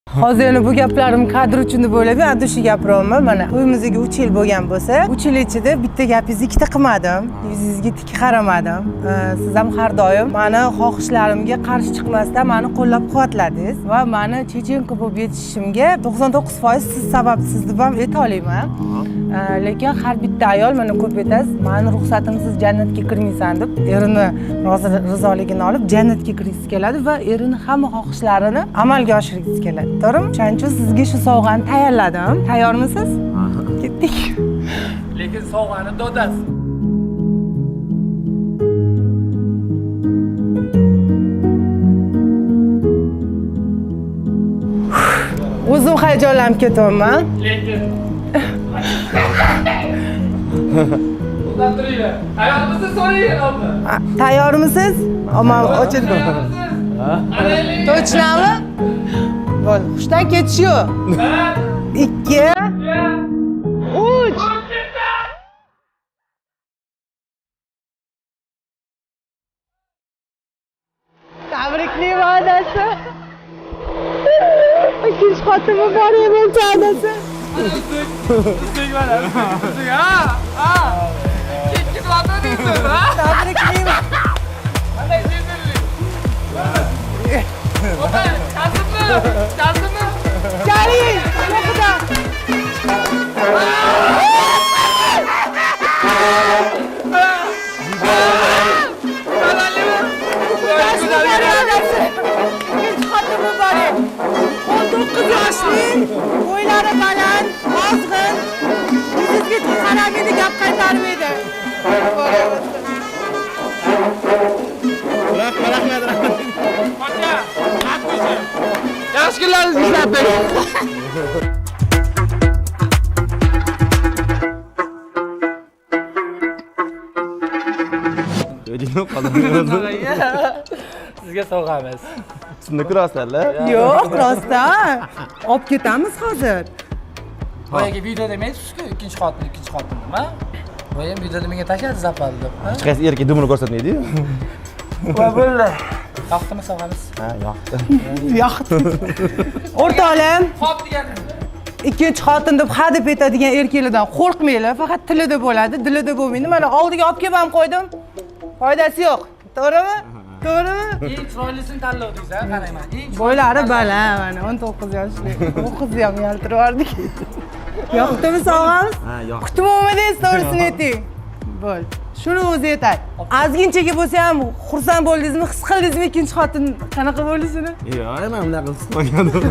Hozir yana bu gaplarim kadr uchun deb o'ylab, adusha gapiryapman. Mana to'yimizga 3 yil bo'lgan bo'lsa, 3 yil ichida bitta gapingizni ikkita qilmadim, yuzingizga tik qaramadim. Siz ham har doim meni xohishlarimga qarshi chiqmasdan meni qo'llab-quvvatladingiz va meni chechenka bo'lib yetishishimga 99% siz sababsiz deb ham ayta olaman. Lekin har bitta ayol mana ko'p aytasiz, meni ruxsatimsiz jannatga kirmaysan deb erini rizoligini olib jannatga kirgisi keladi va erini hamma xohishlarini amalga oshirgisi keladi. To'g'rimi? Shuning uchun sizga shu sovg'ani tayyorladim. Tayyormisiz? Ketdik. Lekin sovg'ani dodasiz. O'zim hayajonlanib ketyapman. Lekin Bundan turinglar. Tayyormisiz so'raying oldi. Tayyormisiz? Omon ochildi. Точноmi? Bo'ldi. Xushdan ketish yo'q. 2 3 Tabrikli va'dasi. Ikkinchi xotimi bor edi chadasi. Usting mana. Usting ha. Ikki xotin deysiz ha? Tabrikli. Qanday sezildi? Opa, kasbmi? Kasbmi? Keling, yo'qda. Bo'ylari baland, ozg'in, yuzingizga qaramaydi, gap qaytarmaydi. Rahmat. Hoca, atmışım. Yaxshi kunlaringizni izlab bering. Sizga sovg'amiz. Sizni ko'rasizlar. Yo'q, rostdan. Olib ketamiz hozir. Boyagi videoda demaysiz-ku, ikkinchi xotin nima? Boyam videoda menga tashladi zapalni deb. Hech qaysi erkak dumini ko'rsatmaydi-yu. Va bo'ldi. Yoqdimi sovg'amiz? Ha, yoqdi. Yoqdi. O'rtoqlar, Xo'p deganingiz. ikkinchi xotin deb ha deb aytadigan erkaklardan qo'rqmanglar, faqat tilida bo'ladi, dilida bo'lmaydi. Mana oldiga olib kelib ham qo'ydim. Foydasi yo'q. To'g'rimi? To'g'rimi? Eng chiroylisini tanlavdingiz, ha, qarayman. Bo'ylari baland, mana 19 yoshli. Bu qizni ham yaltirardik. Yoqdimi sog'amiz? Ha, yoqdi. Kutib olmadingiz, to'g'risini ayting. Bo'ldi. Shuni o'zi aytadi. Ozginchaga bo'lsa ham xursand bo'ldingizmi, his qildingizmi ikkinchi xotin qanaqa bo'lishini? Yo'q, men unaqa his qilmagandim.